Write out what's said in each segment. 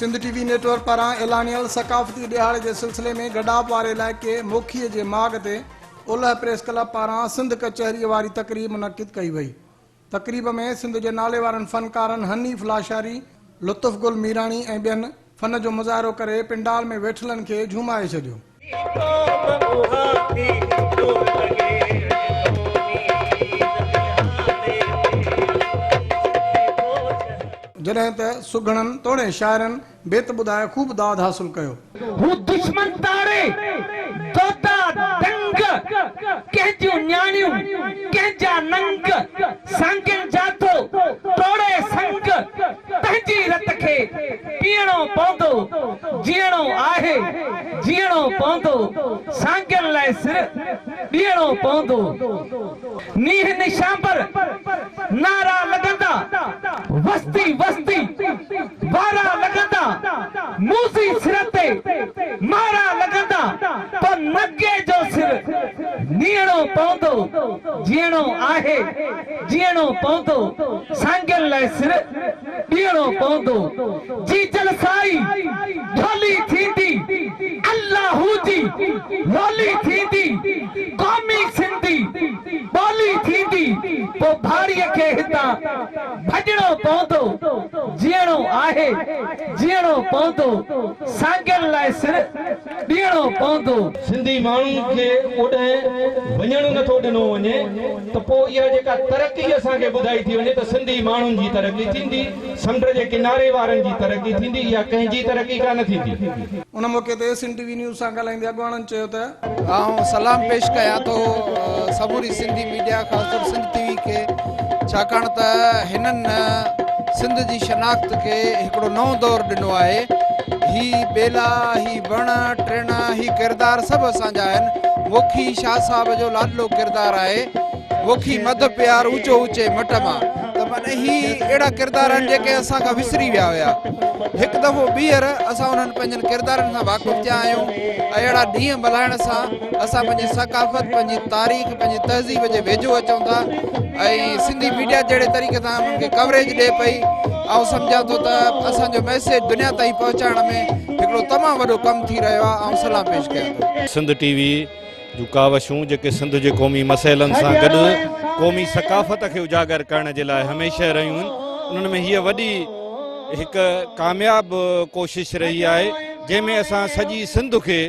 Sindh TV network पारां एलानियल सकाफ़ती ॾियारे जे सिलसिले में गडाप वारे इलाइक़े मोखीअ जे माग ते ओलह प्रेस क्लब पारां सिंध कचहरीअ वारी तक़रीब मुनक़िद कई वई। तक़रीब में सिंध जे नाले वारनि फ़नकारनि हनीफ़ लाशारी, लुत्फ़ गुल मीराणी ऐं ॿियनि फ़न जो मुज़ाहिरो करे पिंडाल में वेठलनि खे झूमाए छॾियो। जॾहिं त सुघड़नि तोड़े शाइरनि बेत ॿुधाए ख़ूब दाद हासिल कयो। दुश्मन तारे तोता दंग कंहिंजूं न्याणियूं कंहिंजा नंग सांगन जातो तोड़े संग पंहिंजी रत खे पीअणो पवंदो जीअणो आहे जीअणो पवंदो सांगन लाइ सिर ॾियणो पवंदो। नीह निशांबर नारा लॻंदा वस्ती वस्ती वारा लॻंदा मूसी सिर ते मारा लॻंदा पर नगे जो सिर नीअणो पवंदो जीअणो आहे जीअणो पवंदो सांगन लाइ सिर ॾियणो पवंदो। जी जलसाई ढोली थींदी अल्लाहू जी रोली थींदी क़ौमी सिंधी ॿोली थींदी पोइ भाड़ीअ खे हितां भॼणो पवंदो जीअणो आहे जीअणो पवंदो सांगन लाइ सिर ॾियणो पवंदो। सिंधी माण्हुनि खे ओॾे वञण नथो ॾिनो वञे त पोइ इहा जेका तरक़ी असांखे ॿुधाई थी वञे त सिंधी माण्हुनि जी तरक़ी थींदी, समुंड जे किनारे वारनि जी तरक़ी थींदी, इहा कंहिंजी तरक़ी कान थींदी। उन मौक़े ते सिंध टीवी न्यूज़ सां ॻाल्हाईंदे अॻवाननि चयो त आऊं सलाम पेश कयां थो समूरी सिंधी मीडिया ख़ासि सिंध टीवी खे, छाकाणि त हिननि सिंध जी शनाख्त खे हिकिड़ो नओं दौरु ॾिनो आहे। ही बेला ही वण टिण ही किरदार सभु असांजा आहिनि। मोखी शाह साहब जो लाडलो किरदारु आहे। मोखी मध प्यार ऊंचो ऊंचे मट मां, त माना ही अहिड़ा किरदार आहिनि जेके असां खां विसरी विया हुया। हिकु दफ़ो ॿीहर असां उन्हनि पंहिंजनि किरदारनि सां वाक़ुफ़ु थिया आहियूं ऐं अहिड़ा ॾींहं मल्हाइण सां असां पंहिंजी सकाफ़त पंहिंजी तारीख़ पंहिंजी तहज़ीब जे वेझो अचूं था ऐं सिंधी मीडिया जहिड़े तरीक़े सां उन्हनि खे कवरेज ॾिए पई। ऐं सम्झां थो त असांजो मैसेज दुनिया ताईं पहुचाइण में हिकिड़ो तमामु वॾो कमु थी रहियो आहे। ऐं सलाम पेश कयां थो। सिंध टीवी जूं कावशूं जेके सिंध जे क़ौमी मसइलनि सां गॾु क़ौमी सकाफ़त खे उजागर करण जे लाइ हमेशह रहियूं आहिनि, उन्हनि में हीअ वॾी हिकु कामयाब कोशिश रही आहे जंहिंमें असां सॼी सिंध खे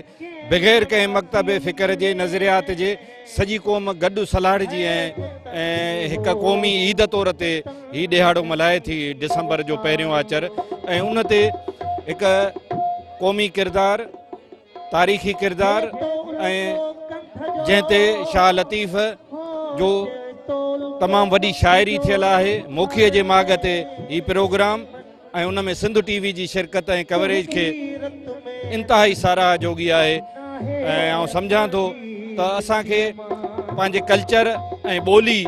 बग़ैर कंहिं मकतब फ़िक्र जे नज़रियात जे सॼी क़ौम गॾु सलाहिजी ऐं हिकु क़ौमी ईद तौर ते हीउ ॾिहाड़ो मल्हाए थी डिसंबर जो पहिरियों आचर ऐं उन ते हिकु क़ौमी किरदारु तारीख़ी किरदारु ऐं जंहिं ते शाह लतीफ़ जो तमामु वॾी शाइरी थियल आहे। मोखीअ जे माग ते हीउ प्रोग्राम ऐं उन में सिंध टीवी जी शिरकत ऐं कवरेज खे इंतिहाई साराह जोगी आहे। ऐं आउं सम्झां थो त असांखे पंहिंजे कल्चर ऐं ॿोली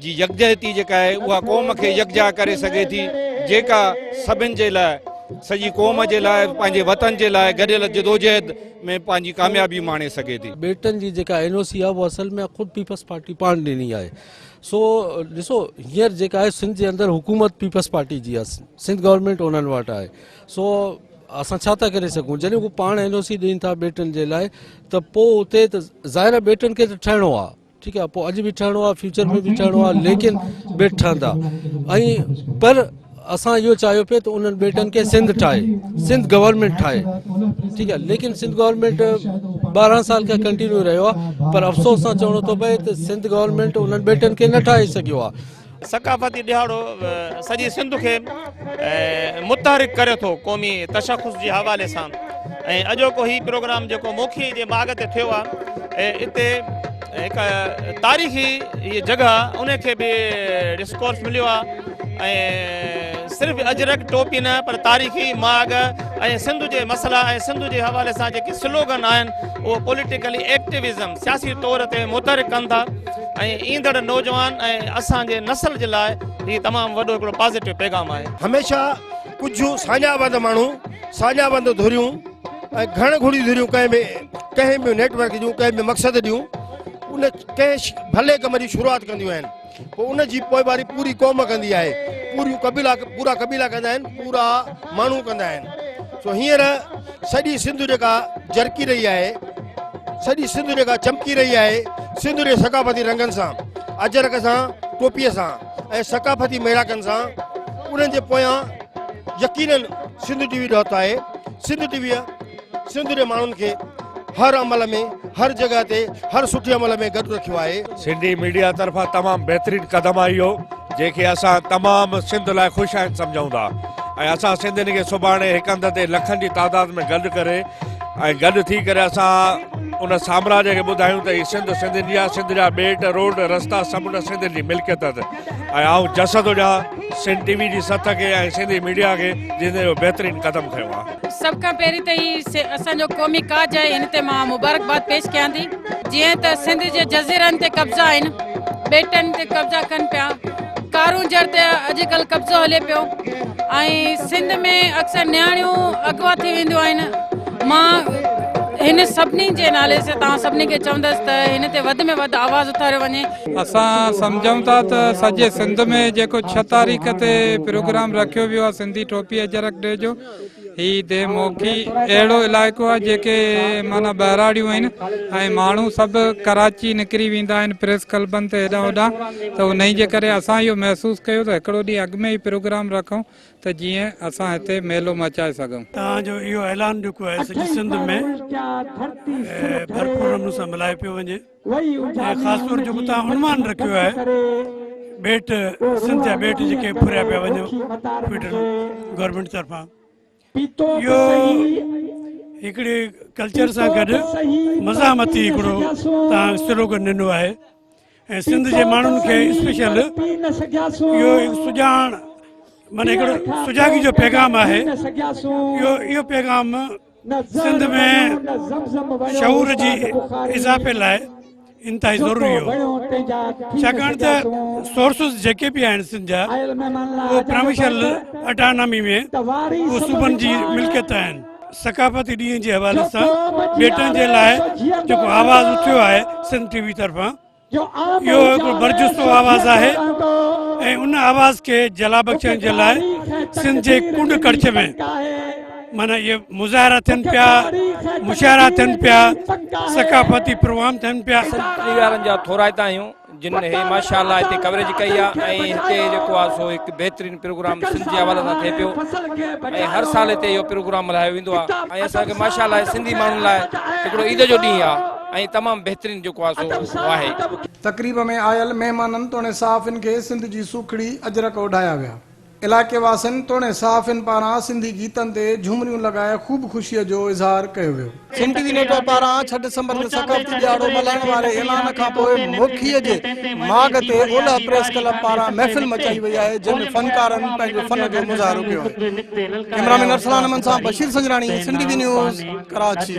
जी यकजहती जेका आहे उहा क़ौम खे यकजा करे सघे थी, जेका सभिनि जे लाइ सॼी क़ौम जे लाइ पंहिंजे वतन जे लाइ गॾियल जदोजहद में पंहिंजी कामयाबी माणे सघे थी। बेटन जी जेका NOC आहे वो असल में ख़ुदि पीपल्स पार्टी पाण ॾिनी आहे। सो ॾिसो हींअर जेका आहे सिंध जे अंदरि हुकूमत पीपल्स पार्टी जी आहे, सिंध गवर्नमेंट उन्हनि वटि आहे। सो असां छा था करे सघूं जॾहिं उहे पाण NOC ॾियनि था बेटनि जे लाइ त पोइ उते त ज़ाहिर बेटनि खे त ठहिणो आहे, ठीकु आहे, पोइ अॼु बि ठहिणो आहे फ्यूचर में बि ठहिणो आहे, लेकिन बेट ठहंदा। ऐं पर असां इहो चाहियो पिए त उन्हनि बेटनि खे सिंध ठाहे, सिंध गवर्नमेंट ठाहे, ठीकु आहे, लेकिन सिंध गवर्नमेंट 12 साल खां कंटिन्यू रहियो आहे। पर अफ़सोस सां चवणो थो पए त सिंध गवर्नमेंट उन्हनि बेटनि खे न ठाहे सघियो आहे। सकाफ़ती ॾिहाड़ो सॼी सिंध खे मुतहरिक करे थो क़ौमी तशख़ुस जे हवाले सां। ऐं अॼोको हीउ प्रोग्राम जेको मोखी जे माग ते थियो आहे, हिते हिकु तारीख़ी हीअ जॻह उनखे बि डिस्कोर्स मिलियो आहे ऐं सिर्फ़ु अजरक टोपी न पर तारीख़ी माग ऐं सिंध जे मसइला ऐं सिंध जे हवाले सां जेके स्लोगन आहिनि उहो पॉलिटिकली एक्टिविज़म सियासी तौर ते मुतहरिक कनि था ऐं ईंदड़ नौजवान ऐं असांजे नस्ल जे लाइ हीउ तमामु वॾो हिकिड़ो पॉज़िटिव पैगाम आहे। हमेशह कुझु साञाबंद माण्हू साञाबंद धुरियूं ऐं घण घुड़ी धुरियूं कंहिं बि नेटवर्क जूं कंहिं बि मक़सद ॾियूं उन कंहिं भले कम जी शुरूआति कंदियूं आहिनि, पोइ उन जी पोइवारी पूरी क़ौम कंदी आहे, पूरा कबीला कंदा आहिनि, पूरा माण्हू कंदा आहिनि। तो हींअर सॼी सिंध जेका जरकी रही आहे, सॼी सिंध जेका चमकी रही आहे सिंध जे सकाफ़ती रंगनि सां, अजरक सां, टोपीअ सां ऐं सकाफ़ती मेड़ाकनि सां। उन्हनि जे पोयां यकीनन सिंध टीवी ॾोहतो आहे। सिंध टीवीअ सिंध जे माण्हुनि खे हर अमल में, हर जॻह ते, हर सुठे अमल में गॾु रखियो आहे। सिंधी मीडिया तरफ़ां तमामु बहितरीनु क़दम आहे इहो, जंहिंखे असां तमामु सिंध लाइ ख़ुशि आहिनि सम्झूं था। ऐं असां सिंधियुनि खे सुभाणे हिक हंध ते लखनि जी तादाद में गॾु करे ऐं गॾु थी करे असां उन साम्राज्य खे ॿुधायूं त हीअ सिंध सिंधियुनि जी आहे। सिंध जा ॿेट, रोड, रस्ता सभु सिंधियुनि जी मिल्कियत अथसि। ऐं आउं जसद हुजां सिंध टीवी जी सथ खे ऐं सिंधी मीडिया खे जिन जो बहितरीनु क़दम खयो आहे। सभ खां पहिरीं त ही असांजो क़ौमी काज आहे, हिन ते मां मुबारकबाद पेश कयां थी। जीअं त सिंध जे जज़ीरनि ते कब्ज़ा आहिनि, ॿेटनि ते कब्ज़ा कनि पिया, कारूं जड़ ते अॼुकल्ह कब्ज़ो हले पियो ऐं सिंध में अक्सर नियाणियूं अगवा थी वेंदियूं आहिनि। मां हिन सभिनी जे नाले से तव्हां सभिनी खे चवंदसि त हिन ते वधि में वधि आवाज़ उथारियो वञे। असां सम्झूं था त सॼे सिंध में जेको 6 तारीख़ ते प्रोग्राम रखियो वियो आहे सिंधी टोपी अजरक डे जो, ही देमोखी अहिड़ो इलाइक़ो आहे जेके माना बहिराड़ियूं आहिनि ऐं माण्हू सभु कराची निकिरी वेंदा आहिनि प्रेस क्लबनि ते हेॾां होॾां। त उन जे करे असां इहो महसूसु कयो त हिकिड़ो ॾींहुं अॻु में ई प्रोग्राम रखूं त जीअं असां हिते मेलो मचाए सघूं। तव्हांजो इहो ऐलान जेको आहे सॼी सिंध में भरपूर नमूने सां मल्हाए पियो वञे ऐं ख़ासि तौर जेको तव्हां अनुमान रखियो आहे ॿेट, सिंध जा ॿेट जेके फुरिया पिया वञो गवर्नमेंट तरफ़ां, इहो हिकिड़े कल्चर सां गॾु मज़ामती हिकिड़ो तव्हां स्लोगन ॾिनो आहे ऐं सिंध जे माण्हुनि खे स्पेशल इहो सुञाण माना हिकिड़ो सुजागी जो पैगाम आहे। इहो पैगाम सिंध में शऊर जी इज़ाफ़े लाइ इंतिहाई ज़रूरी हो, छाकाणि त सोर्सिस जेके बि आहिनि सिंध जा उहो प्रोविंशियल अटानमी में उहो सूबनि जी मिल्कियत आहिनि। सकाफ़ती ॾींहं जे हवाले सां ॿेटनि जे लाइ जेको आवाज़ उथियो आहे सिंध टीवी तरफ़ां, इहो हिकिड़ो बरजुस्तो आवाज़ आहे ऐं उन आवाज़ खे जला बख़्शण जे लाइ सिंध जे कुंड कड़छ में माना इहे मुज़ाहिरा थियनि पिया, मुशाइरा थियनि पिया, सकाफ़ती प्रोग्राम थियनि पिया। सिंधी वारनि जा थोराइता आहियूं जिन हे माशाअल्लाह हिते कवरेज कई आहे ऐं हिते जेको आहे सो हिकु बहितरीनु प्रोग्राम सिंध जे हवाले सां थिए पियो ऐं हर साल हिते इहो प्रोग्राम मल्हायो वेंदो आहे ऐं असांखे माशाअल्लाह सिंधी माण्हुनि लाइ हिकिड़ो ईद जो ॾींहुं आहे ऐं तमामु बहितरीनु जेको आहे सो आहे। तक़रीब में आयल महिमाननि तोड़े सहाफ़िन खे सिंध जी सुखड़ी अजरक उॾाया विया। इलाइक़े वासियुनि तोड़े सहाफ़िन पारां सिंधी गीतनि ते झूमरियूं लॻाए ख़ूब ख़ुशीअ जो इज़हार कयो वियो। सिंध टीवी नेटवर्क पारां 6 डिसंबर में सकाफ़ती ॾियारो मल्हाइण वारे ऐलान खां पोइ मुखीअ जे माॻ ते ओलह प्रेस क्लब पारां महफ़िल मचाई वई आहे जंहिंमें फ़नकारनि पंहिंजो फ़न जो मुज़ाहिरो कयो आहे। कैमरामैन अरसलान अमन सां बशीर संजराणी, सिंध टीवी न्यूज़, कराची।